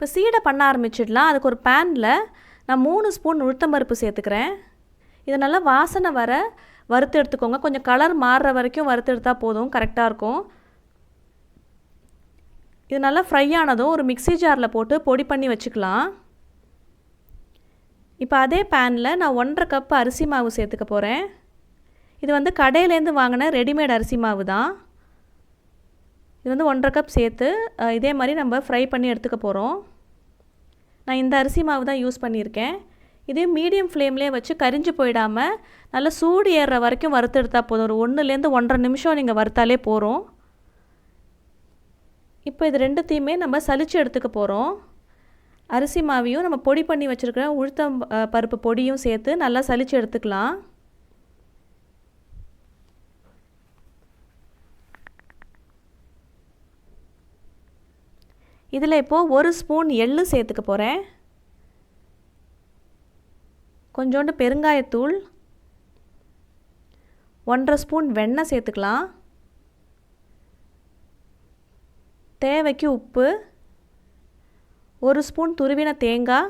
இப்போ சீடை பண்ண ஆரம்பிச்சிடலாம். அதுக்கு ஒரு பேனில் நான் 3 ஸ்பூன் உளுத்தம்பருப்பு சேர்த்துக்கிறேன். இதை நல்லா வாசனை வர வறுத்து எடுத்துக்கோங்க. கொஞ்சம் கலர் மாறுற வரைக்கும் வறுத்து எடுத்தால் போதும், கரெக்டாக இருக்கும். இது நல்லா ஃப்ரை ஆனதும் ஒரு மிக்ஸி ஜாரில் போட்டு பொடி பண்ணி வச்சுக்கலாம். இப்போ அதே பேனில் நான் 1.5 கப் அரிசி மாவு சேர்த்துக்க போகிறேன். இது வந்து கடையிலேருந்து வாங்கின ரெடிமேட் அரிசி மாவு தான். இது வந்து 1.5 கப் சேர்த்து இதே மாதிரி நம்ம ஃப்ரை பண்ணி எடுத்துக்க போகிறோம். நான் இந்த அரிசி மாவு தான் யூஸ் பண்ணியிருக்கேன். இதே மீடியம் ஃப்ளேம்லேயே வச்சு கரிஞ்சு போயிடாமல் நல்லா சூடு ஏறுற வரைக்கும் வறுத்து எடுத்தால் போதும். ஒரு 1லேருந்து 1.5 நிமிஷம் நீங்கள் வறுத்தாலே போகிறோம். இப்போ இது ரெண்டுத்தையுமே நம்ம சலிச்சு எடுத்துக்க போகிறோம். அரிசி மாவையும் நம்ம பொடி பண்ணி வச்சுருக்கிற உளுத்தம் பருப்பு பொடியும் சேர்த்து நல்லா சலிச்சு எடுத்துக்கலாம். இதில் இப்போது 1 ஸ்பூன் எள்ளு சேர்த்துக்க போகிறேன். கொஞ்சோண்டு பெருங்காயத்தூள், 1.5 ஸ்பூன் வெண்ணெய் சேர்த்துக்கலாம். தேவைக்கு உப்பு, 1 ஸ்பூன் துருவின தேங்காய்,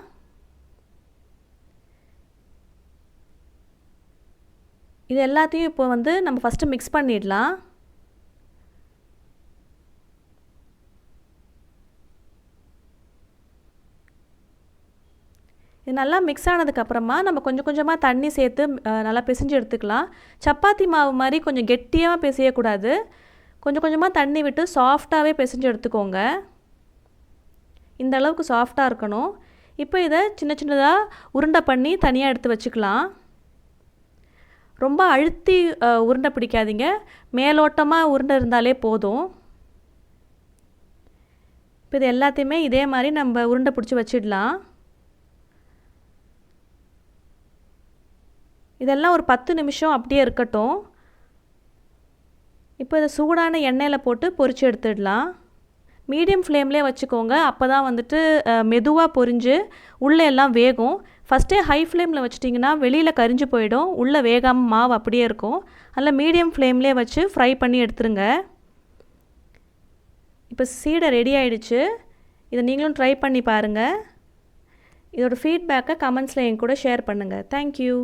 இது எல்லாத்தையும் இப்போ வந்து நம்ம ஃபஸ்ட்டு மிக்ஸ் பண்ணிடலாம். இது நல்லா மிக்ஸ் ஆனதுக்கப்புறமா நம்ம கொஞ்சம் கொஞ்சமாக தண்ணி சேர்த்து நல்லா பிசைஞ்சு எடுத்துக்கலாம். சப்பாத்தி மாவு மாதிரி கொஞ்சம் கெட்டியாக பிசையக்கூடாது. கொஞ்சம் கொஞ்சமாக தண்ணி விட்டு சாஃப்டாகவே பிசைஞ்சு எடுத்துக்கோங்க. இந்த அளவுக்கு சாஃப்டாக இருக்கணும். இப்போ இதை சின்ன சின்னதாக உருண்டை பண்ணி தனியாக எடுத்து வச்சுக்கலாம். ரொம்ப அழுத்தி உருண்டை பிடிக்காதீங்க, மேலோட்டமாக உருண்டை இருந்தாலே போதும். இப்போ இது எல்லாத்தையுமே இதே மாதிரி நம்ம உருண்டை பிடிச்சி வச்சிடலாம். இதெல்லாம் ஒரு 10 நிமிஷம் அப்படியே இருக்கட்டும். இப்போ இதை சூடான எண்ணெயில் போட்டு பொரித்து எடுத்துடலாம். மீடியம் ஃப்ளேம்லேயே வச்சுக்கோங்க. அப்போ தான் வந்துட்டு மெதுவாக பொரிஞ்சு உள்ளே எல்லாம் வேகும். ஃபஸ்ட்டே ஹை ஃப்ளேமில் வச்சிட்டிங்கன்னா வெளியில் கரிஞ்சு போயிடும், உள்ளே வேகாமல் மாவு அப்படியே இருக்கும். அதில் மீடியம் ஃப்ளேம்லேயே வச்சு ஃப்ரை பண்ணி எடுத்துருங்க. இப்போ சீடை ரெடி ஆகிடுச்சு. இதை நீங்களும் ட்ரை பண்ணி பாருங்கள். இதோட ஃபீட்பேக்கை கமெண்ட்ஸில் என் கூட ஷேர் பண்ணுங்கள். தேங்க்யூ.